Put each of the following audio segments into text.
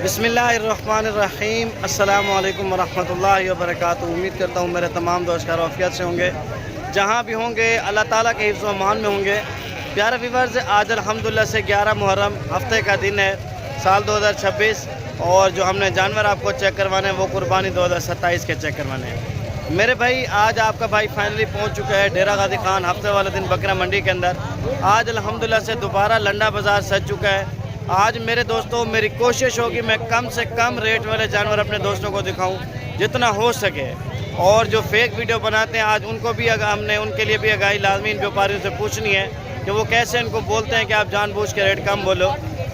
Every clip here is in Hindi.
बिस्मिल्लाहिर्रहमानिर्रहीम अस्सलामु अलैकुम वरहमतुल्लाहि वबरकातुहू। उम्मीद करता हूँ मेरे तमाम दोस्त खैरियत से होंगे, जहाँ भी होंगे अल्लाह ताला के हिफ्ज़ व अमान में होंगे। प्यारे व्यूअर्स, आज अल्हम्दुलिल्लाह से 11 मुहर्रम हफ्ते का दिन है, साल 2026, और जो हमने जानवर आपको चेक करवाने हैं वो कुर्बानी 2027 के चेक करवाने हैं। मेरे भाई, आज आपका भाई फाइनली पहुँच चुका है डेरा गाजी खान हफ्ते वाले दिन बकरा मंडी के अंदर। आज अल्हम्दुलिल्लाह से दोबारा लंडा बाज़ार सज चुका है। आज मेरे दोस्तों, मेरी कोशिश होगी मैं कम से कम रेट वाले जानवर अपने दोस्तों को दिखाऊं जितना हो सके, और जो फेक वीडियो बनाते हैं आज उनको भी हमने उनके लिए भी आगाही लाजमी इन व्यापारियों से पूछनी है कि वो कैसे इनको बोलते हैं कि आप जानबूझ के रेट कम बोलो।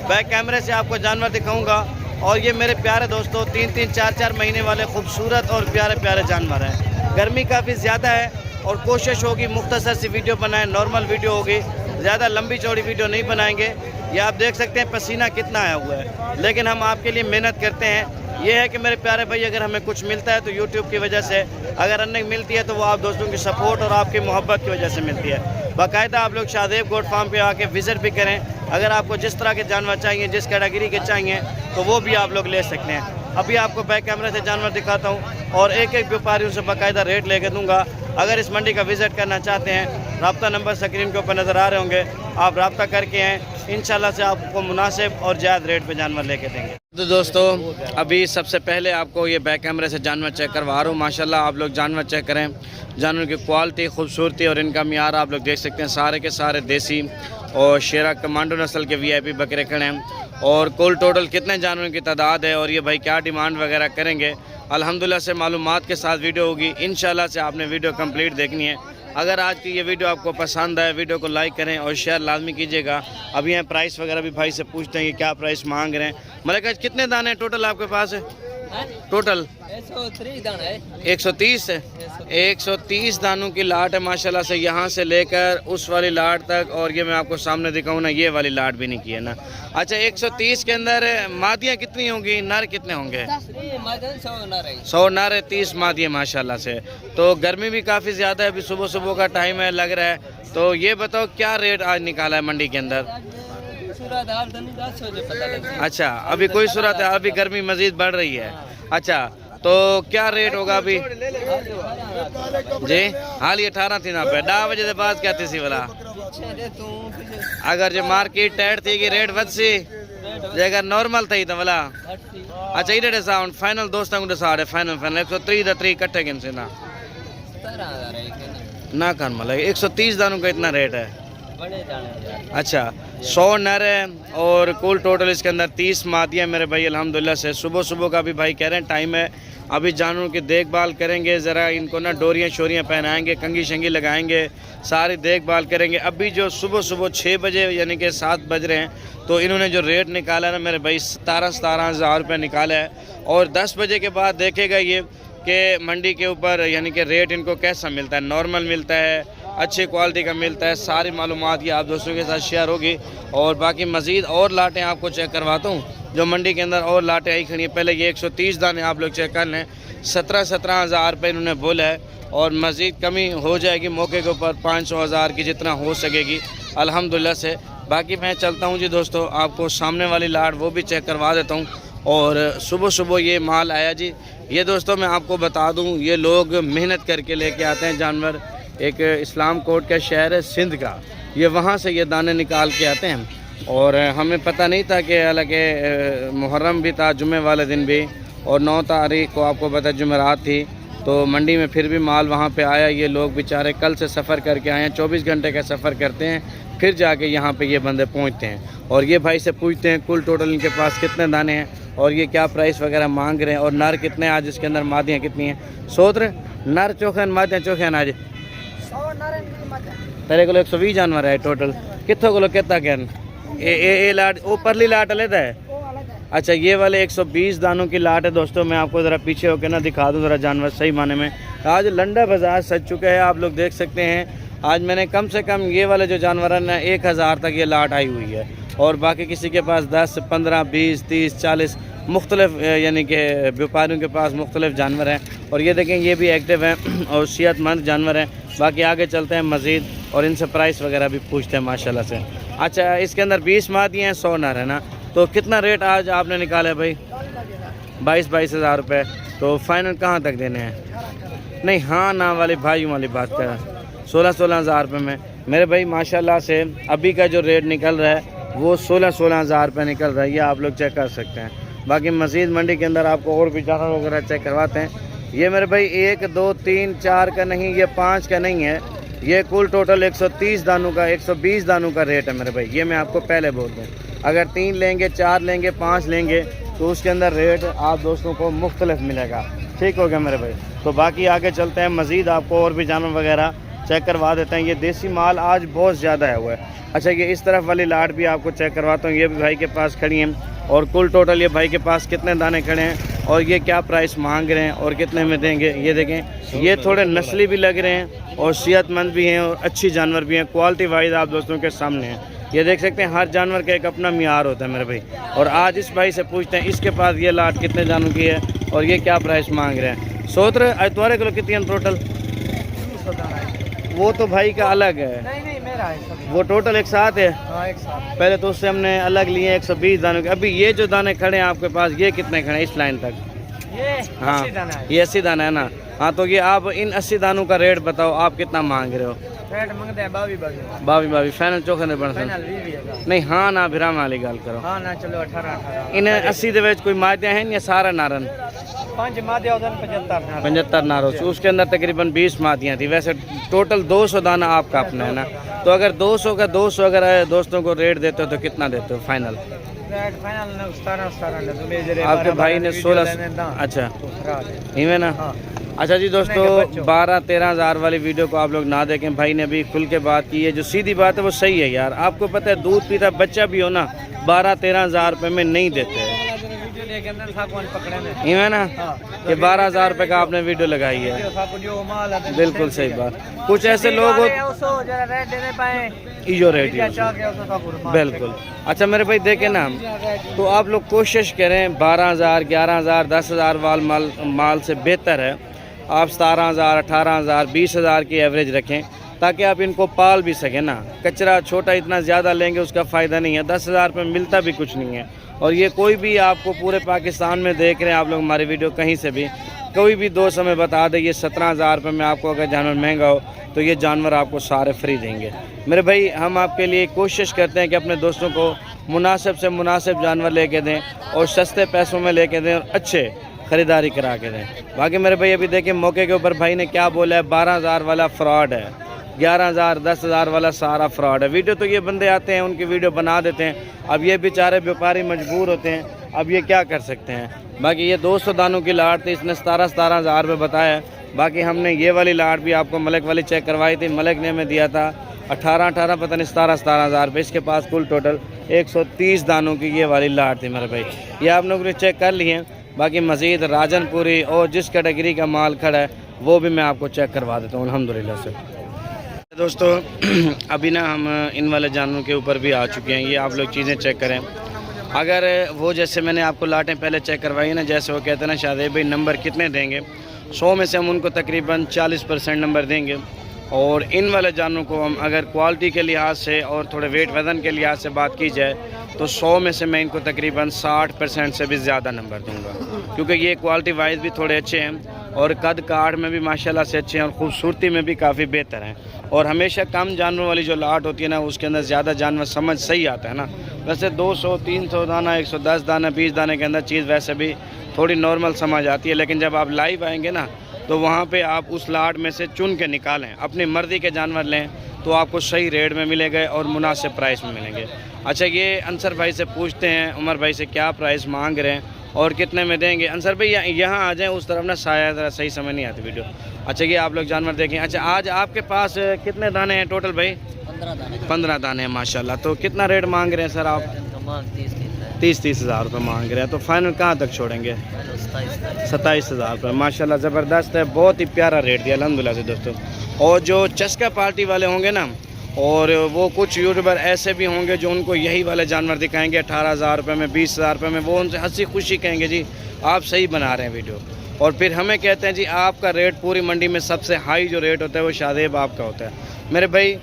बैक कैमरे से आपको जानवर दिखाऊंगा, और ये मेरे प्यारे दोस्तों 3-3, 4-4 महीने वाले खूबसूरत और प्यारे प्यारे जानवर हैं। गर्मी काफ़ी ज़्यादा है और कोशिश होगी मुख्तसर सी वीडियो बनाएं, नॉर्मल वीडियो होगी, ज़्यादा लंबी चौड़ी वीडियो नहीं बनाएंगे। ये आप देख सकते हैं पसीना कितना आया हुआ है, लेकिन हम आपके लिए मेहनत करते हैं। ये है कि मेरे प्यारे भाई, अगर हमें कुछ मिलता है तो यूट्यूब की वजह से, अगर अन्य मिलती है तो वो आप दोस्तों की सपोर्ट और आपकी मोहब्बत की वजह से मिलती है। बाकायदा आप लोग शाहदेव गोट फार्म पे आके विज़िट भी करें। अगर आपको जिस तरह के जानवर चाहिए, जिस कैटेगरी के चाहिए, तो वो भी आप लोग ले सकते हैं। अभी आपको बैक कैमरे से जानवर दिखाता हूँ और एक एक व्यापारियों से बाकायदा रेट लेके दूँगा। अगर इस मंडी का विज़िट करना चाहते हैं, रब्ता नंबर स्क्रीन के ऊपर नज़र आ रहे होंगे, आप रब्ता करके हैं, इंशाल्लाह से आपको मुनासिब और जायज़ रेट पे जानवर लेके देंगे। तो दोस्तों, अभी सबसे पहले आपको ये बैक कैमरे से जानवर चेक करवा रहा हूँ। माशाल्लाह आप लोग जानवर चेक करें, जानवर की क्वालिटी, खूबसूरती और इनका मियार आप लोग देख सकते हैं। सारे के सारे देसी और शेरा कमांडो नस्ल के VIP बकरे खड़े हैं। और कुल टोटल कितने जानवरों की तादाद है और ये भाई क्या डिमांड वगैरह करेंगे, अल्हम्दुलिल्लाह से मालूमात के साथ वीडियो होगी। इंशाल्लाह से आपने वीडियो कंप्लीट देखनी है। अगर आज की ये वीडियो आपको पसंद आए, वीडियो को लाइक करें और शेयर लाजमी कीजिएगा। अभी यहाँ प्राइस वगैरह भी भाई से पूछते हैं कि क्या प्राइस मांग रहे हैं। मतलब कितने दाने टोटल आपके पास है? टोटल 130 है। 130 दानों की लाट है माशाल्लाह से, यहाँ से लेकर उस वाली लाट तक। और ये मैं आपको सामने दिखाऊँ ना, ये वाली लाट भी नहीं की है ना। अच्छा, 130 के अंदर मादियाँ कितनी होंगी, नर कितने होंगे? 100 नर है, 30 मादियाँ माशाल्लाह से। तो गर्मी भी काफ़ी ज़्यादा है, अभी सुबह सुबह का टाइम है लग रहा है। तो ये बताओ क्या रेट आज निकाला है मंडी के अंदर? अच्छा, अभी कोई सूरत है, अभी गर्मी मज़ीद बढ़ रही है। अच्छा, तो क्या रेट होगा अभी जी? हाल 18 थी ना पे 10 बजे के बाद क्या थी वाला? अगर जो मार्केट टाइट थी कि रेट बद सी, अगर नॉर्मल थी तो वाला अच्छा इधर साउंड फाइनल दोस्तों को साढ़े फाइनल 130 इकट्ठे किन से ना कर मतलब 130 दानों का इतना रेट है। अच्छा, 100 नर है और कुल टोटल इसके अंदर 30 मादियाँ मेरे भाई अल्हम्दुलिल्लाह से। सुबह सुबह का भी भाई कह रहे हैं टाइम है, अभी जानवरों की देखभाल करेंगे, ज़रा इनको ना डोरियाँ शोरियाँ पहनाएंगे, कंगी शंगी लगाएंगे, सारी देखभाल करेंगे। अभी जो सुबह सुबह 6 बजे यानी कि 7 बज रहे हैं, तो इन्होंने जो रेट निकाला ना मेरे भाई 17 हज़ार रुपये निकाला है। और 10 बजे के बाद देखेगा ये कि मंडी के ऊपर यानी कि रेट इनको कैसा मिलता है, नॉर्मल मिलता है, अच्छी क्वालिटी का मिलता है। सारी मालूमात ये आप दोस्तों के साथ शेयर होगी। और बाकी मज़ीद और लाटें आपको चेक करवाता हूँ जो मंडी के अंदर और लाटें आई खड़ी हैं। पहले ये 130 दाने आप लोग चेक कर लें। 17 हज़ार रुपये इन्होंने बोला है और मज़ीद कमी हो जाएगी मौके के ऊपर 500 हज़ार की जितना हो सकेगी अल्हम्दुलिल्लाह से। बाकी मैं चलता हूँ जी दोस्तों, आपको सामने वाली लाट वो भी चेक करवा देता हूँ। और सुबह सुबह ये माल आया जी। ये दोस्तों मैं आपको बता दूँ, ये लोग मेहनत करके लेके आते हैं जानवर। एक इस्लाम कोट का शहर है सिंध का, ये वहाँ से ये दाने निकाल के आते हैं। और हमें पता नहीं था कि हालांकि मुहर्रम भी था, जुमे वाले दिन भी, और 9 तारीख को आपको पता जुमेरात थी, तो मंडी में फिर भी माल वहाँ पे आया। ये लोग बेचारे कल से सफ़र करके आए हैं, 24 घंटे का सफ़र करते हैं, फिर जाके यहाँ पे ये बंदे पहुँचते हैं। और ये भाई से पूछते हैं कुल टोटल इनके पास कितने दाने हैं और ये क्या प्राइस वगैरह मांग रहे हैं, और नर कितने आज इसके अंदर, मादियाँ कितनी हैं। सोत्र नर चोखन मादियाँ चोखन आज तेरे को 120 जानवर है टोटल। कितों को कितना कहन ए लाट वो परली लाट अलग है? अच्छा, ये वाले 120 दानों की लाट है दोस्तों। मैं आपको ज़रा पीछे होकर ना दिखा दूँ ज़रा जानवर सही माने में। आज लंडा बाज़ार सज चुका है, आप लोग देख सकते हैं। आज मैंने कम से कम ये वाले जो जानवर हैं ना 1000 तक ये लाट आई हुई है, और बाकी किसी के पास 10, 15, 20, 30, 40 मुख्तलिफ यानी कि व्यापारियों के पास मुख्तलिफ जानवर हैं। और ये देखें ये भी एक्टिव हैं और सेहतमंद जानवर हैं। बाकी आगे चलते हैं मज़ीद और इनसे प्राइस वगैरह भी पूछते हैं माशाल्लाह से। अच्छा, इसके अंदर 20 मादियाँ हैं, 100 नर है ना। तो कितना रेट आज आपने निकाला है भाई? 22 हज़ार रुपये। तो फाइनल कहाँ तक देने हैं? नहीं हाँ ना वाले भाइयों वाली बात कर, 16 हज़ार रुपये में मेरे भाई माशाल्लाह से अभी का जो रेट निकल रहा है वो 16 हज़ार रुपये निकल रहा है। ये आप लोग चेक कर सकते हैं। बाकी मज़ीद मंडी के अंदर आपको और भी जानवर वगैरह चेक करवाते हैं। ये मेरे भाई 1 2 3 4 का नहीं, ये 5 का नहीं है, ये कुल टोटल 130 दानों का 120 दानों का रेट है मेरे भाई। ये मैं आपको पहले बोल दूँ, अगर 3 लेंगे 4 लेंगे 5 लेंगे तो उसके अंदर रेट आप दोस्तों को मुख्तलिफ मिलेगा। ठीक हो गया मेरे भाई। तो बाकी आगे चलते हैं, मज़ीद आपको और भी जानवर वगैरह चेक करवा देते हैं। ये देसी माल आज बहुत ज़्यादा है हुआ है। अच्छा ये इस तरफ वाली लाट भी आपको चेक करवाता हूँ। ये भी भाई के पास खड़ी हैं और कुल टोटल ये भाई के पास कितने दाने खड़े हैं और ये क्या प्राइस मांग रहे हैं और कितने में देंगे। ये देखें, ये थोड़े नस्ली भी लग रहे हैं और सेहतमंद भी हैं और अच्छी जानवर भी हैं, क्वालिटी वाइज आप दोस्तों के सामने हैं। ये देख सकते हैं, हर जानवर का एक अपना मियार होता है मेरे भाई। और आज इस भाई से पूछते हैं इसके पास ये लाट कितने जानों की है और ये क्या प्राइस मांग रहे हैं। सोत्र तुम्हारे किलो कितनी है टोटल? वो तो भाई का अलग है। नहीं मेरा है, वो टोटल एक साथ है। हाँ, एक साथ। पहले तो उससे हमने अलग लिए 120 दानों के। अभी ये जो दाने खड़े हैं आपके पास, ये कितने खड़े हैं इस लाइन तक? ये हाँ 80 दाना है। ये 80 दाना है ना। हाँ तो ये आप इन 80 दानों का रेट बताओ, आप कितना मांग रहे हो? रेट मांगते हैं 22 बावी फाइनल चौखे ने बन फाइनल 20 नहीं हाँ ना बिराम वाली गल करो। हाँ ना चलो 18 इन 80 ਦੇ ਵਿੱਚ कोई मादे हैं या सारा नारन? 5 मादे और 75 75 नारो, उसके अंदर तकरीबन 20 मादियाँ थी। वैसे टोटल 200 दाना आपका अपना है ना। तो अगर 200 का 200 अगर दोस्तों को रेट देते हो तो कितना देते हो फाइनल? रेट फाइनल 17 आपके भाई ने 16। अच्छा इवें ना। अच्छा जी दोस्तों, 12-13 हज़ार वाली वीडियो को आप लोग ना देखें। भाई ने अभी खुल के बात की है, जो सीधी बात है वो सही है यार। आपको पता है दूध पीता बच्चा भी हो ना 12-13 हज़ार रुपये में नहीं देते हैं। इवें ना कि 12 हज़ार रुपये का आपने वीडियो लगाई है। बिल्कुल सही बात। कुछ ऐसे लोग इो रेट बिल्कुल। अच्छा मेरे भाई देखें ना, तो आप लोग कोशिश करें 12 हज़ार 11 हज़ार 10 हज़ार वाल माल से बेहतर है आप 17 हज़ार 18 हज़ार 20 हज़ार की एवरेज रखें, ताकि आप इनको पाल भी सकें ना। कचरा छोटा इतना ज़्यादा लेंगे उसका फ़ायदा नहीं है। 10 हज़ार रुपये मिलता भी कुछ नहीं है। और ये कोई भी आपको पूरे पाकिस्तान में देख रहे हैं आप लोग हमारी वीडियो, कहीं से भी कोई भी दोस्त हमें बता दे ये 17 हज़ार रुपये में आपको अगर जानवर महंगा हो तो ये जानवर आपको सारे फ्री देंगे। मेरे भाई हम आपके लिए कोशिश करते हैं कि अपने दोस्तों को मुनासिब से मुनासिब जानवर लेके दें और सस्ते पैसों में लेके दें और अच्छे ख़रीदारी करा के दें। बाकी मेरे भाई अभी देखिए मौके के ऊपर भाई ने क्या बोला है, 12 हज़ार वाला फ्रॉड है, 11 हज़ार 10 हज़ार वाला सारा फ्रॉड है। वीडियो तो ये बंदे आते हैं उनकी वीडियो बना देते हैं। अब ये बेचारे व्यापारी मजबूर होते हैं, अब ये क्या कर सकते हैं। बाकी ये 200 दानों की लाट थी, इसने 17 हज़ार रुपये बताया। बाकी हमने ये वाली लाट भी आपको मलक वाली चेक करवाई थी, मलक ने हमें दिया था 18 पता नहीं 17 हज़ार रुपये। इसके पास कुल टोटल 130 दानों की ये वाली लाट थी मेरे भाई। ये आप लोगों ने चेक कर लिए। बाकी मज़ीद राजनपुरी और जिस कैटेगरी का माल खड़ा है वो भी मैं आपको चेक करवा देता हूँ अल्हम्दुलिल्लाह से। दोस्तों अभी ना हम इन वाले जानवरों के ऊपर भी आ चुके हैं। ये आप लोग चीज़ें चेक करें। अगर वो जैसे मैंने आपको लाटें पहले चेक करवाई ना, जैसे वो कहते हैं ना शादी भाई नंबर कितने देंगे, 100 में से हम उनको तकरीबन 40% नंबर देंगे। और इन वाले जानवरों को हम अगर क्वालिटी के लिहाज से और थोड़े वेट वज़न के लिहाज से बात की जाए तो 100 में से मैं इनको तकरीबन 60% से भी ज़्यादा नंबर दूंगा, क्योंकि ये क्वालिटी वाइज भी थोड़े अच्छे हैं और कद काठ में भी माशाल्लाह से अच्छे हैं और ख़ूबसूरती में भी काफ़ी बेहतर हैं। और हमेशा कम जानवरों वाली जो लाट होती है ना उसके अंदर ज़्यादा जानवर समझ सही आता है ना। वैसे 200-300 दाना 110 दाना 20 दाने के अंदर चीज़ वैसे भी थोड़ी नॉर्मल समझ आती है, लेकिन जब आप लाइव आएंगे ना तो वहाँ पे आप उस लाट में से चुन के निकालें, अपनी मर्ज़ी के जानवर लें तो आपको सही रेट में मिलेंगे और मुनासिब प्राइस में मिलेंगे। अच्छा ये अंसर भाई से पूछते हैं उमर भाई से क्या प्राइस मांग रहे हैं और कितने में देंगे। अंसर भाई यहाँ आ जाएँ, उस तरफ ना साया ज़रा सही समय नहीं आती वीडियो। अच्छा ये आप लोग जानवर देखें। अच्छा आज आपके पास कितने दाने हैं टोटल भाई? 15 दाने हैं माशाल्लाह। तो कितना रेट मांग रहे हैं सर आप? 30 हज़ार रुपये मांग रहे हैं। तो फाइनल कहाँ तक छोड़ेंगे? 27 हज़ार रुपये। माशाल्लाह ज़बरदस्त है, बहुत ही प्यारा रेट दिया अल्हम्दुलिल्लाह से दोस्तों। और जो चस्का पार्टी वाले होंगे ना, और वो कुछ यूट्यूबर ऐसे भी होंगे जो उनको यही वाले जानवर दिखाएंगे 18 हज़ार रुपये में 20 हज़ार रुपये में, वो उनसे हंसी खुशी कहेंगे जी आप सही बना रहे हैं वीडियो, और फिर हमें कहते हैं जी आपका रेट पूरी मंडी में सबसे हाई जो रेट होता है वो शादेब आपका होता है। मेरे भाई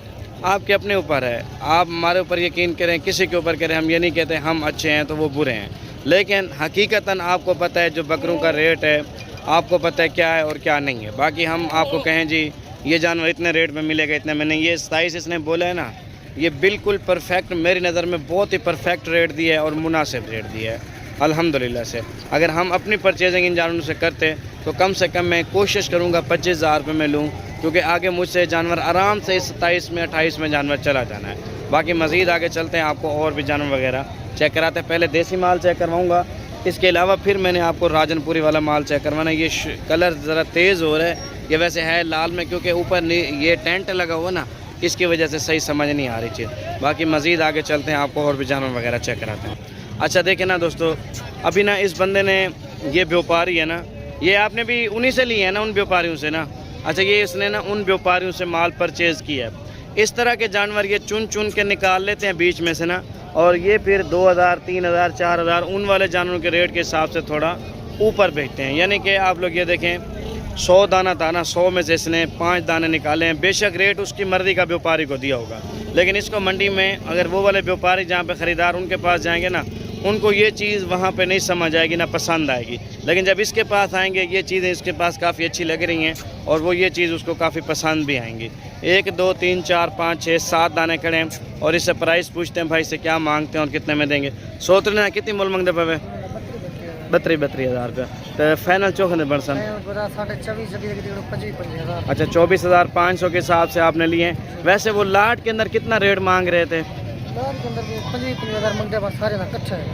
आपके अपने ऊपर है। आप हमारे ऊपर यकीन करें, किसी के ऊपर करें, हम ये नहीं कहते हम अच्छे हैं तो वो बुरे हैं, लेकिन हकीकतन आपको पता है जो बकरों का रेट है, आपको पता है क्या है और क्या नहीं है। बाकी हम आपको कहें जी ये जानवर इतने रेट में मिलेगा, इतने में नहीं, ये 27 इसने बोला है ना, ये बिल्कुल परफेक्ट, मेरी नज़र में बहुत ही परफेक्ट रेट दिया है और मुनासिब रेट दिया है अल्हम्दुलिल्लाह से। अगर हम अपनी परचेजिंग इन जानवरों से करते तो कम से कम मैं कोशिश करूँगा 25,000 रुपये में लूँ, क्योंकि आगे मुझसे जानवर आराम से 27 में 28 में जानवर चला जाना है। बाकी मज़ीद आगे चलते हैं, आपको और भी जानवर वगैरह चेक कराते हैं। पहले देसी माल चेक करवाऊँगा, इसके अलावा फिर मैंने आपको राजनपुरी वाला माल चेक करवाना। ये कलर ज़रा तेज़ हो रहा है, ये वैसे है लाल में, क्योंकि ऊपर ये टेंट लगा हुआ ना, इसकी वजह से सही समझ नहीं आ रही चीज़। बाकी मज़ीद आगे चलते हैं, आपको और भी जानवर वगैरह चेक कराते हैं। अच्छा देखें ना दोस्तों, अभी ना इस बंदे ने, ये व्यापारी है ना, ये आपने भी उन्हीं से लिए है ना, उन व्यापारियों से ना। अच्छा, ये इसने ना उन व्यापारियों से माल परचेज़ किया है। इस तरह के जानवर ये चुन चुन के निकाल लेते हैं बीच में से ना, और ये फिर 2,000, 3,000, 4,000 उन वाले जानवरों के रेट के हिसाब से थोड़ा ऊपर बेचते हैं। यानी कि आप लोग ये देखें, 100 दाना था ना, 100 में से इसने 5 दाने निकाले हैं। बेशक रेट उसकी मर्ज़ी का व्यापारी को दिया होगा, लेकिन इसको मंडी में अगर वो वाले व्यापारी जहाँ पे ख़रीदार उनके पास जाएंगे ना, उनको ये चीज़ वहाँ पे नहीं समझ आएगी, ना पसंद आएगी। लेकिन जब इसके पास आएंगे, ये चीज़ें इसके पास काफ़ी अच्छी लग रही हैं और वो ये चीज़ उसको काफ़ी पसंद भी आएंगी। 1, 2, 3, 4, 5, 6, 7 दाने खड़े हैं और इससे प्राइस पूछते हैं भाई से क्या मांगते हैं और कितने में देंगे। सोच रहे हैं कितनी मोल मंगते पे? 32,000 रुपया। तो फाइनल चौखे बन सन? अच्छा, 24,500 के हिसाब से आपने लिए हैं। वैसे वो लाट के अंदर कितना रेट मांग रहे थे?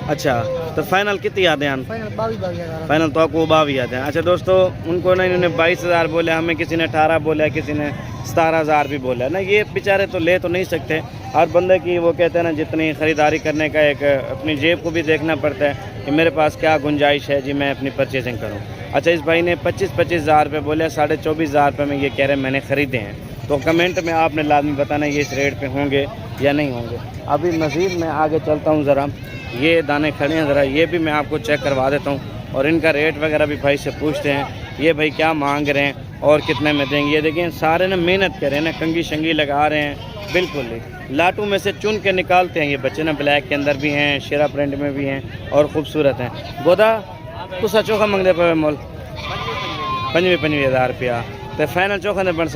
अच्छा, तो फाइनल कितनी यादें हैं? फाइनल तो आपको 22 यादें हैं। अच्छा दोस्तों, उनको ना इन्होंने 22,000 बोले, हमें किसी ने 18 बोला, किसी ने 17,000 भी बोला ना। ये बेचारे तो ले तो नहीं सकते, हर बंदे की वो कहते हैं ना, जितनी ख़रीदारी करने का एक अपनी जेब को भी देखना पड़ता है कि मेरे पास क्या गुंजाइश है जी, मैं अपनी परचेजिंग करूँ। अच्छा, इस भाई ने 25,000 रुपये बोले, 24,500 रुपये में ये कह रहे हैं मैंने ख़रीदे हैं। तो कमेंट में आपने लाजमी बताना ये इस रेट पे होंगे या नहीं होंगे। अभी मज़ीद मैं आगे चलता हूँ, ज़रा ये दाने खड़े हैं, ज़रा ये भी मैं आपको चेक करवा देता हूँ और इनका रेट वगैरह भी भाई से पूछते हैं, ये भाई क्या मांग रहे हैं और कितने में देंगे। ये देखिए सारे ना मेहनत कर रहे हैं ना, कंगी शंगी लगा रहे हैं, बिल्कुल ही लाटू में से चुन के निकालते हैं ये बच्चे ना। ब्लैक के अंदर भी हैं, शेरा प्रिंट में भी हैं और ख़ूबसूरत हैं। गोदा कुछ चोखा मंगते पे मोल 25,000 रुपया। तो फाइनल चोखा ने बन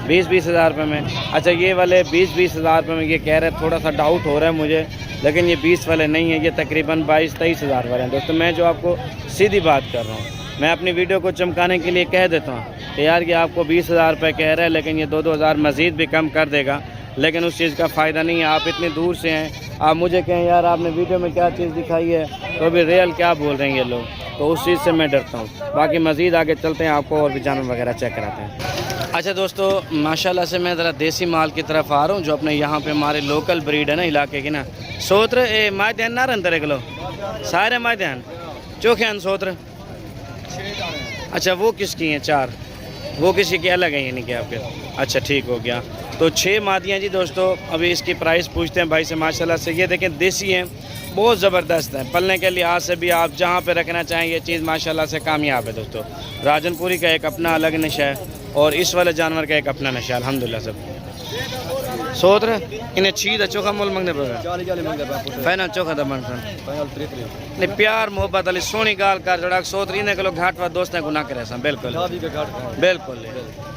20,000 रुपये में। अच्छा, ये वाले 20,000 रुपये में ये कह रहे हैं, थोड़ा सा डाउट हो रहा है मुझे, लेकिन ये 20 वाले नहीं है, ये तकरीबन 22-23,000 वाले हैं। दोस्तों मैं जो आपको सीधी बात कर रहा हूँ, मैं अपनी वीडियो को चमकाने के लिए कह देता हूँ कि यार ये आपको 20,000 रुपये कह रहा है, लेकिन ये 2-2,000 मज़ीद भी कम कर देगा, लेकिन उस चीज़ का फ़ायदा नहीं है। आप इतनी दूर से हैं, आप मुझे कहें यार आपने वीडियो में क्या चीज़ दिखाई है, तो अभी रियल क्या बोल रहे हैं ये लोग, तो उस चीज़ से मैं डरता हूँ। बाकी मज़ीद आगे चलते हैं, आपको और भी जानवर वगैरह चेक कराते हैं। अच्छा दोस्तों, माशाल्लाह से मैं ज़रा देसी माल की तरफ आ रहा हूँ, जो अपने यहाँ पे हमारे लोकल ब्रीड है ना इलाके की ना। सोत्र ए माध्यान ना रन 3 किलो सारे माध्यान चोखे अन सोत्र। अच्छा, वो किसकी हैं? 4 वो किसी की अलग है, यानी कि आपके? अच्छा ठीक हो गया। तो 6 मादियाँ जी दोस्तों। अभी इसकी प्राइस पूछते हैं भाई से। माशाल्लाह से ये देखें देसी हैं, बहुत ज़बरदस्त है, पलने के लिहाज से भी आप जहाँ पे रखना चाहें ये चीज़ माशाल्लाह से कामयाब है दोस्तों। राजनपुरी का एक अपना अलग नशा है और इस वाले जानवर का एक अपना नशा है अल्हम्दुलिल्लाह सब। सोत्र इन्हें छीद चोखा मोल मंगने पर फाइनल चोखा दमन नहीं प्यार मोहब्बत अली सोनी गाल कर जोड़ा सोत्र इन्हें किलो घाट वा दोस्त है गुना करे सब। बिल्कुल बिल्कुल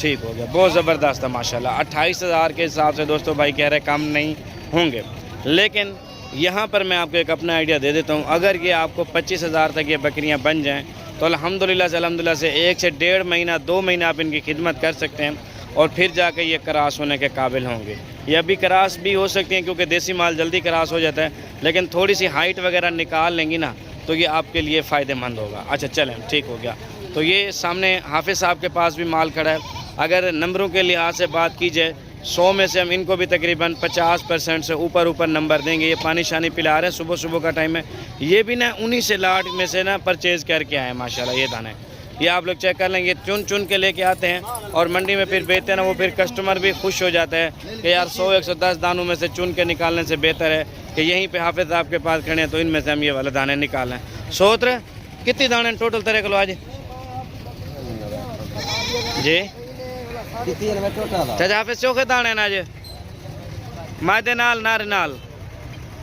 ठीक हो गया, बहुत ज़बरदस्त है माशाल्लाह। 28,000 के हिसाब से दोस्तों भाई कह रहे कम नहीं होंगे, लेकिन यहाँ पर मैं आपको एक अपना आइडिया दे देता हूँ। अगर ये आपको 25,000 तक ये बकरियाँ बन जाएँ तो अल्हम्दुलिल्लाह से 1 से 1.5 महीना 2 महीना आप इनकी खिदमत कर सकते हैं और फिर जाकर ये क्रास होने के काबिल होंगे। ये अभी क्रास भी हो सकती हैं क्योंकि देसी माल जल्दी क्रास हो जाता है, लेकिन थोड़ी सी हाइट वगैरह निकाल लेंगी ना तो ये आपके लिए फ़ायदेमंद होगा। अच्छा चलें ठीक हो गया। तो ये सामने हाफिज़ साहब के पास भी माल खड़ा है। अगर नंबरों के लिहाज से बात की जाए 100 में से हम इनको भी तकरीबन 50% से ऊपर नंबर देंगे। ये पानी शानी पिला रहे हैं, सुबह सुबह का टाइम है। ये भी ना उन्हीं से लाट में से ना परचेज़ करके आए माशाल्लाह। ये दाने ये आप लोग चेक कर लेंगे, चुन चुन के लेके आते हैं और मंडी में फिर बेचते हैं ना, वो फिर कस्टमर भी खुश हो जाता है कि यार 100-110 दानों में से चुन के निकालने से बेहतर है कि यहीं पे हाफिज़ आपके पास खड़े हैं तो इनमें से हम ये वाले दाने निकालें। सोत्र कितनी दाने टोटल 3 किलो आज जी? चाचा हाफिज़ चोखे दाने ना आज मायदे नाल नारे नाल।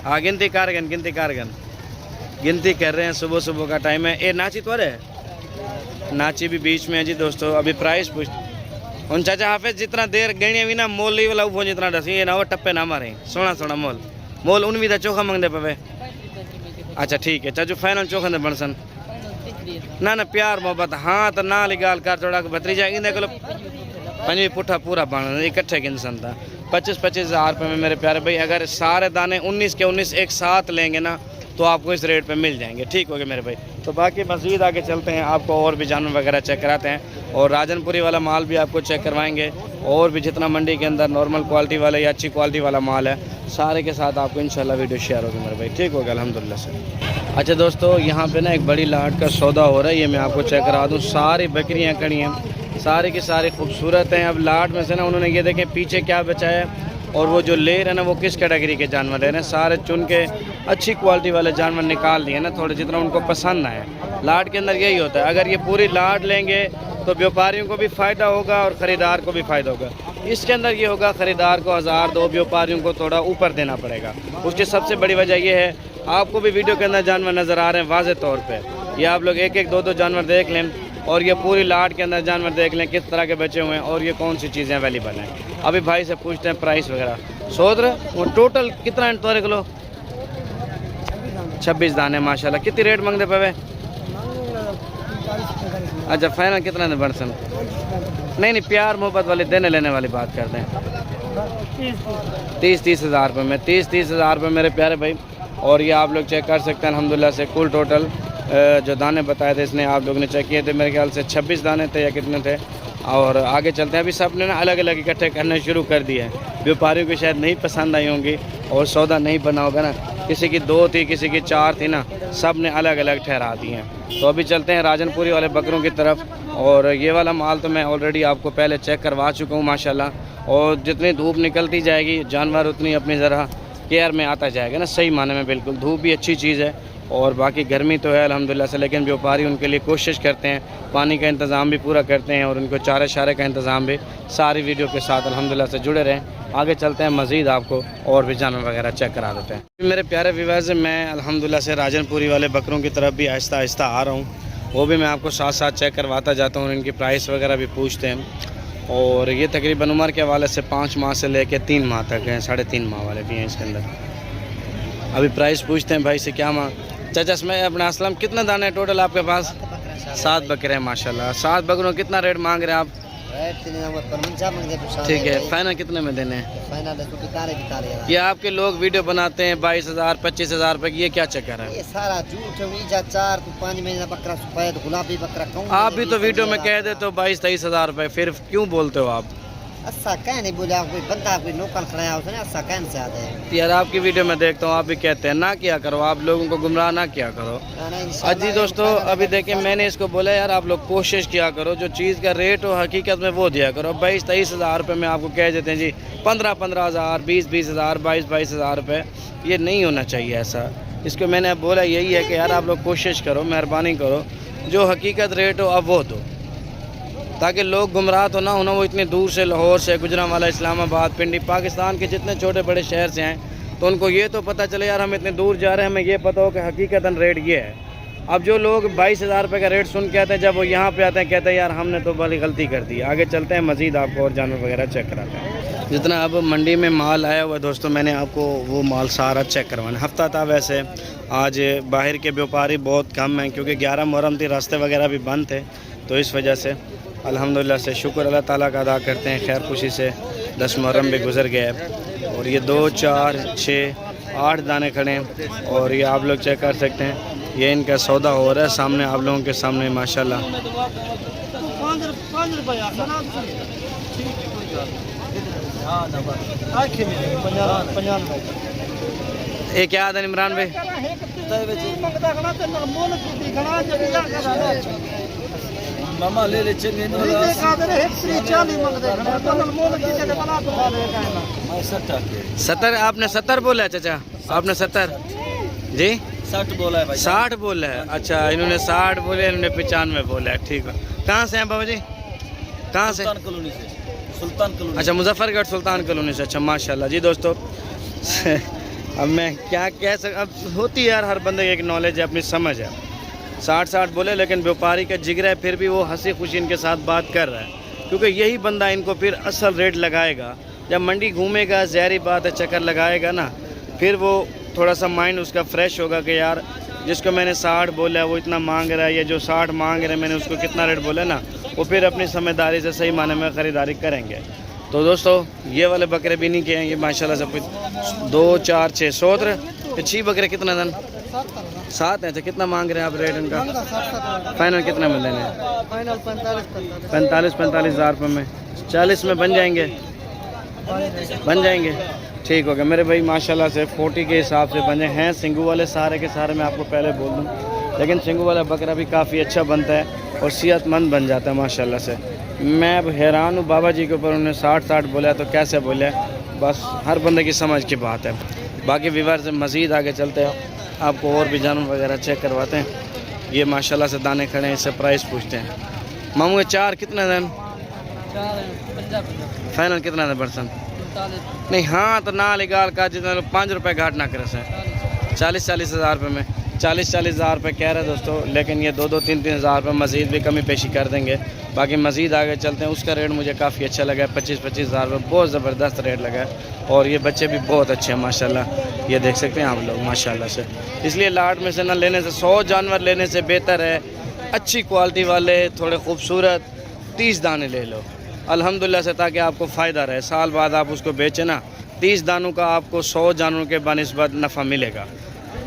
हाँ गिनती कारगन गिनती कर रहे हैं। सुबह सुबह का टाइम है। ये नाची तो है, नाची भी बीच में है जी दोस्तों। अभी प्राइस पूछ उन चाचा हाफिज जितना देर गणी भी ना मोल नहीं वाला वो जितना डसी ये ना वो टप्पे ना मारे। सोना मोल उन भी तो चोखा मंगते पवे। अच्छा ठीक है चाचू फाइनल चोखा दे बनसन ना प्यार मोहब्बत। हाँ तो ना गाल कर चौड़ा भतरीजा इन को पंजी पुठा पूरा बन इकट्ठे इंसान था। 25-25 हज़ार रुपये में मेरे प्यारे भाई। अगर सारे दाने 19 के 19 एक साथ लेंगे ना तो आपको इस रेट पे मिल जाएंगे। ठीक हो गया मेरे भाई। तो बाकी मज़ीद आगे चलते हैं, आपको और भी जानवर वगैरह चेक कराते हैं और राजनपुरी वाला माल भी आपको चेक करवाएंगे। और भी जितना मंडी के अंदर नॉर्मल क्वालिटी वाला या अच्छी क्वालिटी वाला माल है सारे के साथ आपको इंशाल्लाह वीडियो शेयर होगी मेरे भाई। ठीक हो गया अल्हम्दुलिल्लाह से। अच्छा दोस्तों यहाँ पे ना एक बड़ी लाट का सौदा हो रहा है, ये मैं आपको चेक करा दूँ। सारी बकरियाँ खड़ी हैं, सारी की सारी खूबसूरत हैं। अब लाट में से ना उन्होंने ये देखें पीछे क्या बचा है और वो जो ले रहे हैं ना वो किस कैटेगरी के जानवर ले रहे हैं। सारे चुन के अच्छी क्वालिटी वाले जानवर निकाल लिए ना, थोड़े जितना उनको पसंद आए। लाट के अंदर यही होता है, अगर ये पूरी लाट लेंगे तो व्यापारियों को भी फ़ायदा होगा और ख़रीदार को भी फ़ायदा होगा। इसके अंदर ये होगा ख़रीदार को 1000 दो, व्यापारियों को थोड़ा ऊपर देना पड़ेगा। उसकी सबसे बड़ी वजह ये है, आपको भी वीडियो के अंदर जानवर नज़र आ रहे हैं वाज़े तौर पर। ये आप लोग एक एक दो दो जानवर देख लें और ये पूरी लाट के अंदर जानवर देख लें किस तरह के बचे हुए हैं और ये कौन सी चीज़ें अवेलेबल हैं। अभी भाई से पूछते हैं प्राइस वगैरह। सोदर वो टोटल कितना है तोरे किलो? 26 दाने माशाल्लाह। कितनी रेट मांगते पवे? अच्छा फाइनल कितना है बर्सन? नहीं प्यार मोहब्बत वाली देने लेने वाली बात करते हैं। 30 हज़ार रुपये में 30 हज़ार रुपये मेरे प्यारे भाई। और ये आप लोग चेक कर सकते हैं अल्हम्दुलिल्लाह से। कुल टोटल जो दाने बताए थे इसने आप लोगों ने चेक किए थे, मेरे ख्याल से 26 दाने थे या कितने थे। और आगे चलते हैं। अभी सब ने ना अलग अलग इकट्ठे करने शुरू कर दिए हैं। व्यापारियों को शायद नहीं पसंद आई होंगी और सौदा नहीं बना होगा ना, किसी की 2 थी किसी की 4 थी ना, सब ने अलग अलग ठहरा दी हैं। तो अभी चलते हैं राजनपुरी वाले बकरों की तरफ। और ये वाला माल तो मैं ऑलरेडी आपको पहले चेक करवा चुका हूँ माशाल्लाह। और जितनी धूप निकलती जाएगी जानवर उतनी अपनी ज़रा केयर में आता जाएगा ना, सही माने में। बिल्कुल धूप भी अच्छी चीज़ है और बाकी गर्मी तो है अल्हम्दुलिल्लाह से, लेकिन व्यापारी उनके लिए कोशिश करते हैं, पानी का इंतज़ाम भी पूरा करते हैं और उनको चारे शारे का इंतज़ाम भी। सारी वीडियो के साथ अल्हम्दुलिल्लाह से जुड़े रहें। आगे चलते हैं, मज़ीद आपको और भी जानवर वगैरह चेक करा देते हैं। मेरे प्यारे व्यूअर्स, मैं अल्हम्दुलिल्लाह से राजनपुरी वाले बकरों की तरफ भी आहिस्ता आहिस्ता आ रहा हूँ। वो भी मैं आपको साथ साथ चेक करवाता जाता हूँ और इनकी प्राइस वगैरह भी पूछते हैं। और ये तकरीबन उम्र के हवाले से 5 माह से लेकर 3 माह तक हैं, 3.5 माह वाले भी हैं इसके अंदर। अभी प्राइस पूछते हैं भाई से क्या माँ। चाचा मैं अपना असलम कितना दाने हैं टोटल आपके पास? 7 बकरे हैं माशाल्लाह। 7 बकरों कितना रेट मांग रहे हैं आप? ठीक है, फाइनल कितने में देने हैं? ये आपके लोग वीडियो बनाते हैं 22,000 25,000 रुपए की, ये क्या चक्कर है? ये सारा झूठ है। 4 तो 5 महीने बकरा सफेद गुलाबी बकरा कहूं। आप भी तो वीडियो में कह देते हो 22-23 हज़ार रुपए, फिर क्यों बोलते हो आप? ऐसा कह नहीं बोला, कोई बंदा कोई लोकल खड़ा है उसने ऐसा कहने से आता है। यार आपकी वीडियो में देखता हूँ आप भी कहते हैं ना किया करो, आप लोगों को गुमराह ना किया करो। अजी दोस्तों अभी देखें, मैंने इसको बोला यार आप लोग कोशिश किया करो, जो चीज़ का रेट हो हकीकत में वो दिया करो। 22-23 हज़ार रुपये में आपको कह देते हैं जी 15-15 हज़ार, 20-20 हज़ार, 22-22 हज़ार रुपये, ये नहीं होना चाहिए ऐसा। इसको मैंने बोला यही है कि यार आप लोग कोशिश करो, मेहरबानी करो, जो हकीकत रेट हो अब वो दो, ताकि लोग गुमराह तो ना होना। वो इतनी दूर से, लाहौर से, गुजरांवाला, इस्लामाबाद, पिंडी, पाकिस्तान के जितने छोटे बड़े शहर से हैं, तो उनको ये तो पता चले यार हम इतने दूर जा रहे हैं, हमें ये पता हो कि हकीकतन रेट ये है। अब जो लोग 22 हज़ार रुपये का रेट सुन के आते हैं, जब वो यहाँ पे आते हैं कहते हैं यार हमने तो बड़ी गलती कर दी। आगे चलते हैं, मज़ीद आपको और जानवर वगैरह चेक कराते हैं। जितना अब मंडी में माल आया हुआ है दोस्तों, मैंने आपको वो माल सारा चेक करवाना। हफ्ता था वैसे, आज बाहर के व्यापारी बहुत कम हैं क्योंकि 11 मुहर्रम थी, रास्ते वगैरह भी बंद थे, तो इस वजह से अल्हम्दुलिल्लाह से शुक्र अल्लाह ताला का अदा करते हैं। खैर खुशी से 10 मुहर्रम भी गुजर गया है और ये 2, 4, 6, 8 दाने खड़े हैं। और ये आप लोग चेक कर सकते हैं, ये इनका सौदा हो रहा है सामने आप लोगों के सामने माशाल्लाह। ये क्या है इमरान भाई? मामा ले ले चलिए। 70 आपने 70 बोला है चाचा? आपने 70 जी 60 बोला है भाई। 60 बोला है? अच्छा इन्होंने 60 बोले, इन्होंने 95 बोला है। ठीक है, कहाँ से हैं बाबा जी? कहाँ से? कॉलोनी से, सुल्तान कॉलोनी। अच्छा मुजफ्फरगढ़ सुल्तान कॉलोनी से। अच्छा माशाल्लाह जी दोस्तों, अब मैं क्या कह अब होती है यार, हर बंदे की एक नॉलेज है, अपनी समझ है। 60 बोले, लेकिन व्यापारी का जिगर है, फिर भी वो हंसी खुशी इनके साथ बात कर रहा है, क्योंकि यही बंदा इनको फिर असल रेट लगाएगा। जब मंडी घूमेगा, ज़ाहिर बात है, चक्कर लगाएगा ना, फिर वो थोड़ा सा माइंड उसका फ्रेश होगा कि यार जिसको मैंने 60 बोला है वो इतना मांग रहा है, या जो 60 मांग रहे हैं मैंने उसको कितना रेट बोला ना, वो फिर अपनी समझदारी से सही माने में ख़रीदारी करेंगे। तो दोस्तों ये वाले बकरे भी नहीं के हैं, ये माशाल्लाह सब कुछ 2, 4, 6 सोत्र, 6 बकरे कितना दिन 7 हैं। तो कितना मांग रहे हैं आप रेट इनका? फाइनल कितना में लेने हैं? 45 हज़ार रुपये में 40 में बन जाएंगे? बन जाएंगे, ठीक हो गया मेरे भाई। माशाल्लाह से 40 के हिसाब से बने हैं। सिंगू वाले सारे के सारे मैं आपको पहले बोल दूँ, लेकिन सिंगू वाला बकरा भी काफ़ी अच्छा बनता है और सेहतमंद बन जाता है माशाल्लाह से। मैं अब हैरान हूँ बाबा जी के ऊपर, उन्होंने 60 बोला तो कैसे बोले, बस हर बंदे की समझ की बात है। बाकी व्यूअर्स से मज़ीद आगे चलते हैं, आपको और भी जानवर वगैरह चेक करवाते हैं। ये माशाल्लाह से दाने खड़े हैं, इससे प्राइस पूछते हैं। मामू 4 कितना दिन फाइनल कितना था परसेंट? नहीं हाँ तो ना लेगाल का जितना 5 रुपये घाट ना करे सर, 40 हज़ार रुपये में 40 हज़ार रुपये कह रहे हैं दोस्तों, लेकिन ये 2 3 हज़ार रुपये मज़ीद भी कमी पेशी कर देंगे। बाकी मज़ीद आगे चलते हैं, उसका रेट मुझे काफ़ी अच्छा लगा है, 25 हज़ार रुपये, बहुत ज़बरदस्त रेट लगा है। और ये बच्चे भी बहुत अच्छे हैं माशाल्लाह, ये देख सकते हैं आप लोग माशाल्लाह से। इसलिए लाट में से ना लेने से 100 जानवर लेने से बेहतर है अच्छी क्वालिटी वाले थोड़े खूबसूरत 30 दाने ले लो अल्हम्दुलिल्लाह से, ताकि आपको फ़ायदा रहे। साल बाद आप उसको बेचें ना, 30 दानों का आपको 100 जानवरों के बनिस्बत नफ़ा मिलेगा,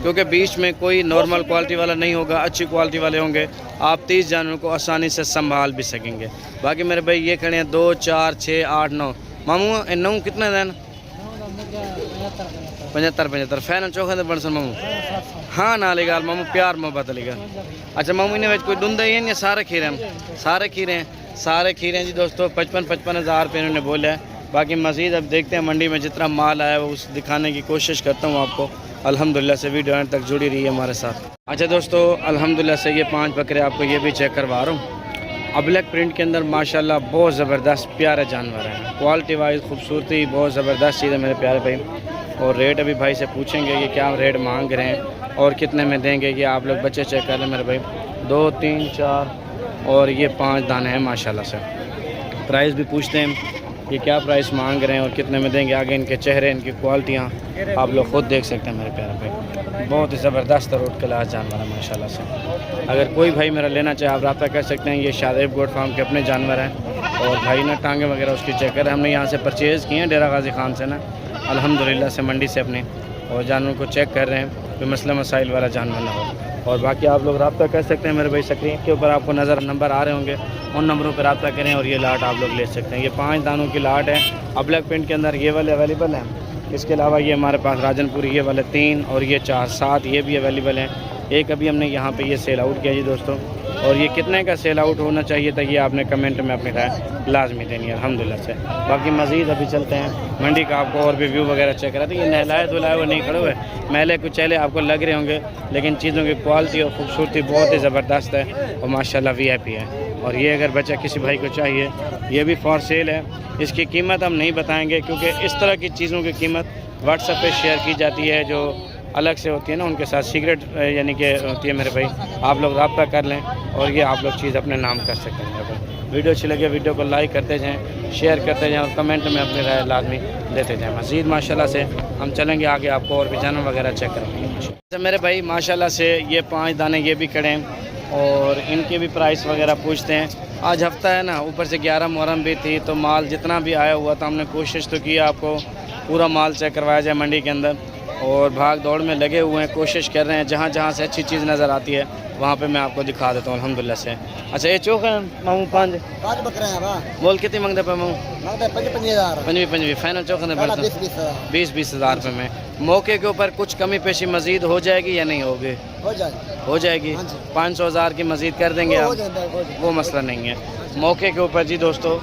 क्योंकि बीच में कोई नॉर्मल क्वालिटी वाला नहीं होगा, अच्छी क्वालिटी वाले होंगे। आप 30 जानवरों को आसानी से संभाल भी सकेंगे। बाकी मेरे भाई ये खड़े हैं 2, 4, 6, 8, 9 मामू 9 कितने दिन 75 फैन चौखे बड़सन मामू हाँ ना लेगाल मामू प्यार मोहब्बत लेगा। अच्छा मामू इन्हें कोई डूंदा ही है या सारे खीरे हैं? सारे खीरे हैं, सारे खीरे हैं जी दोस्तों। 55 हज़ार रुपये इन्होंने बोला है। बाकी मज़ीद अब देखते हैं मंडी में जितना माल आया है वो उस दिखाने की कोशिश करता हूँ आपको। अल्हम्दुलिल्लाह से वीडियो एंड तक जुड़ी रही है हमारे साथ। अच्छा दोस्तों अल्हम्दुलिल्लाह से ये 5 बकरे आपको ये भी चेक करवा रहा हूँ। अब्लैक प्रिंट के अंदर माशाल्लाह बहुत ज़बरदस्त प्यारे जानवर हैं, क्वालिटी वाइज खूबसूरती बहुत ज़बरदस्त चीज़ है मेरे प्यारे भाई। और रेट अभी भाई से पूछेंगे कि क्या रेट मांग रहे हैं और कितने में देंगे, ये आप लोग बच्चे चेक कर लें मेरे भाई। 2, 3, 4 और ये 5 दाने हैं माशाल्लाह से। प्राइस भी पूछते हैं कि क्या प्राइस मांग रहे हैं और कितने में देंगे। आगे इनके चेहरे, इनकी क्वालिटियाँ आप लोग खुद देख सकते हैं मेरे प्यारे भाई। बहुत ही ज़बरदस्त रोड क्लास जानवर है माशाल्लाह से। अगर कोई भाई मेरा लेना चाहे आप रब्ता कर सकते हैं। ये शादेब गोट फार्म के अपने जानवर हैं और भाई ना टांगे वगैरह उसकी चेक कर, हमने यहाँ से परचेज़ किए हैं डेरा गाजी खान से ना अल्हम्दुलिल्लाह से, मंडी से अपने, और जानवर को चेक कर रहे हैं, कोई मसला मसाइल वाला जानवर ना हो। और बाकी आप लोग रब्ता कर सकते हैं मेरे भाई। स्क्रीन के ऊपर आपको नंबर आ रहे होंगे, उन नंबरों पर रब्ता करें और ये लाट आप लोग ले सकते हैं। ये 5 दानों की लाट है अब्लैक प्रिंट के अंदर, ये वाले अवेलेबल हैं। इसके अलावा ये हमारे पास राजनपुर ये वाले 3 और ये 4, 7 ये भी अवेलेबल हैं। एक अभी हमने यहाँ पे ये सेल आउट किया जी दोस्तों, और ये कितने का सेल आउट होना चाहिए था ये आपने कमेंट में अपनी राय लाजमी देनी है अल्हम्दुलिल्लाह से। बाकी मज़ीद अभी चलते हैं मंडी का, आपको और भी व्यू वगैरह चेक कराते हैं। ये नहलाए धुलाए वो नहीं खड़े हुए, मैले कुछ चेले आपको लग रहे होंगे, लेकिन चीज़ों की क्वालिटी और ख़ूबसूरती बहुत ही ज़बरदस्त है और माशाल्लाह VIP है। और ये अगर बच्चा किसी भाई को चाहिए ये भी फॉर सेल है। इसकी कीमत हम नहीं बताएँगे क्योंकि इस तरह की चीज़ों की कीमत व्हाट्सएप पर शेयर की जाती है जो अलग से होती है ना, उनके साथ सीक्रेट यानी कि होती है मेरे भाई। आप लोग रब्ता कर लें और ये आप लोग चीज़ अपने नाम कर सकते हैं। वीडियो अच्छी लगे वीडियो को लाइक करते जाएं, शेयर करते जाएं और कमेंट में अपनी राय लाजमी देते जाएं। मज़ीद माशाल्लाह से हम चलेंगे आगे, आपको और भी जानवर वगैरह चेक करेंगे। तो मेरे भाई माशाल्लाह से ये 5 दाने ये भी खड़े हैं और इनके भी प्राइस वगैरह पूछते हैं। आज हफ्ता है ना, ऊपर से 11 मुहर्रम भी थी तो माल जितना भी आया हुआ था हमने कोशिश तो की आपको पूरा माल चेक करवाया जाए मंडी के अंदर, और भाग दौड़ में लगे हुए हैं, कोशिश कर रहे हैं जहाँ जहाँ से अच्छी चीज़ नज़र आती है वहाँ पे मैं आपको दिखा देता हूँ अल्हम्दुलिल्लाह से। अच्छा ये चौक है मामू 5 बकरे हैं बा बोल कितनी मंगते पे मामू? 55 फाइनल चौक है 20 हज़ार रुपये में। मौके के ऊपर कुछ कमी पेशी मज़ीद हो जाएगी या नहीं होगी? हो जाएगी 500 हज़ार की मज़ीद कर देंगे आप, वो मसला नहीं है। मौके के ऊपर जी दोस्तों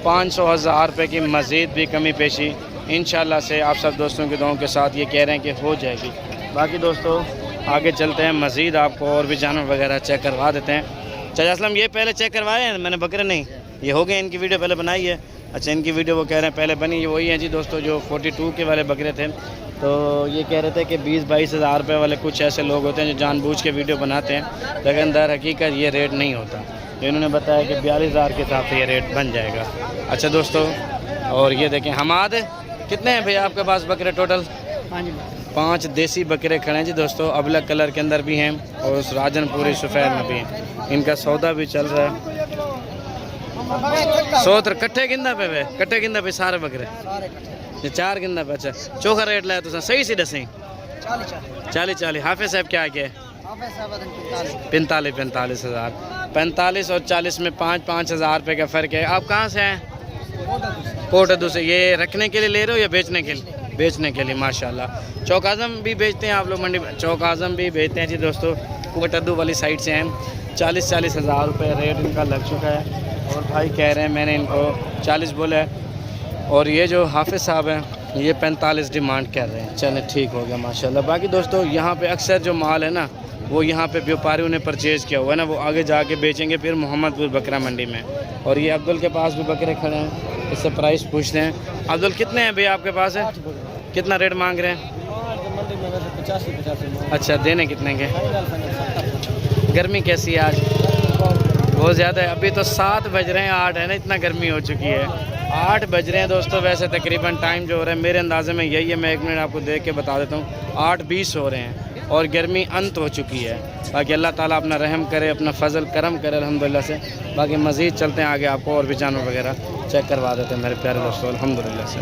500 हज़ार रुपये की मज़ीद भी कमी पेशी इंशाल्लाह से आप सब दोस्तों की दुआओं के साथ ये कह रहे हैं कि हो जाएगी। बाकी दोस्तों आगे चलते हैं, मज़ीद आपको और भी जानवर वगैरह चेक करवा देते हैं। चाचा असलम ये पहले चेक करवाए हैं मैंने बकरे? नहीं, ये हो गए, इनकी वीडियो पहले बनाई है। अच्छा, इनकी वीडियो वो कह रहे हैं पहले बनी, ये वही हैं जी दोस्तों जो 42 के वाले बकरे थे। तो ये कह रहे थे कि 20-22 हज़ार रुपये वाले कुछ ऐसे लोग होते हैं जो जानबूझ के वीडियो बनाते हैं, लेकिन दर हकीकत ये रेट नहीं होता। तो इन्होंने बताया कि 42,000 के हिसाब से ये रेट बन जाएगा। अच्छा दोस्तों, और ये देखें हमाद, कितने हैं भैया आपके पास बकरे टोटल? 5 देसी बकरे खड़े हैं जी दोस्तों, अबलग कलर के अंदर भी हैं और उस राजनपुरी सफ़ेद में भी हैं। इनका सौदा भी चल रहा है। 100 कट्ठे किंदा पे कट्ठे किंदा पे सारे बकरे ये 4 किंदा पे। अच्छा, चोखा रेट लाया तो सही सी दसें? 40। हाफिज साहब क्या है? 45 हज़ार। 45 और 40 में 5-5 हज़ार रुपये का फ़र्क है। आप कहाँ से हैं? कोटद्दू से। ये रखने के लिए ले रहे हो या बेचने के लिए? बेचने के लिए, माशाल्लाह। चौक आज़म भी बेचते हैं आप लोग मंडी? चौक आज़म भी बेचते हैं जी दोस्तों, कोटद्दू वाली साइड से हैं। 40 हज़ार रुपये रेट इनका लग चुका है और भाई कह रहे हैं मैंने इनको 40 बोला है। और ये जो हाफिज़ साहब हैं ये 45 डिमांड कर रहे हैं। चलें ठीक हो गया माशाल्लाह। बाकी दोस्तों यहाँ पे अक्सर जो माल है ना वो यहाँ पे व्यापारियों ने परचेज़ किया हुआ है ना, वो आगे जाके बेचेंगे फिर मोहम्मदपुर बकरा मंडी में। और ये अब्दुल के पास भी बकरे खड़े हैं, इससे प्राइस पूछते हैं। अब्दुल कितने हैं भैया आपके पास है? कितना रेट मांग रहे हैं? 85। अच्छा, देने कितने के? गर्मी कैसी है आज? बहुत ज़्यादा है। अभी तो 7 बज रहे हैं, 8 है ना, इतना गर्मी हो चुकी है। 8 बज रहे हैं दोस्तों। वैसे तकरीबन टाइम जो हो रहा है मेरे अंदाजे में यही है, मैं 1 मिनट आपको देख के बता देता हूँ। 8:20 हो रहे हैं और गर्मी अंत हो चुकी है। बाकी अल्लाह ताला अपना रहम करे, अपना फजल करम करे अल्हम्दुलिल्लाह से। बाकी मज़ीद चलते हैं आगे, आपको और भी जानवर वगैरह चेक करवा देते हैं मेरे प्यारे दोस्तों अल्हम्दुलिल्लाह से।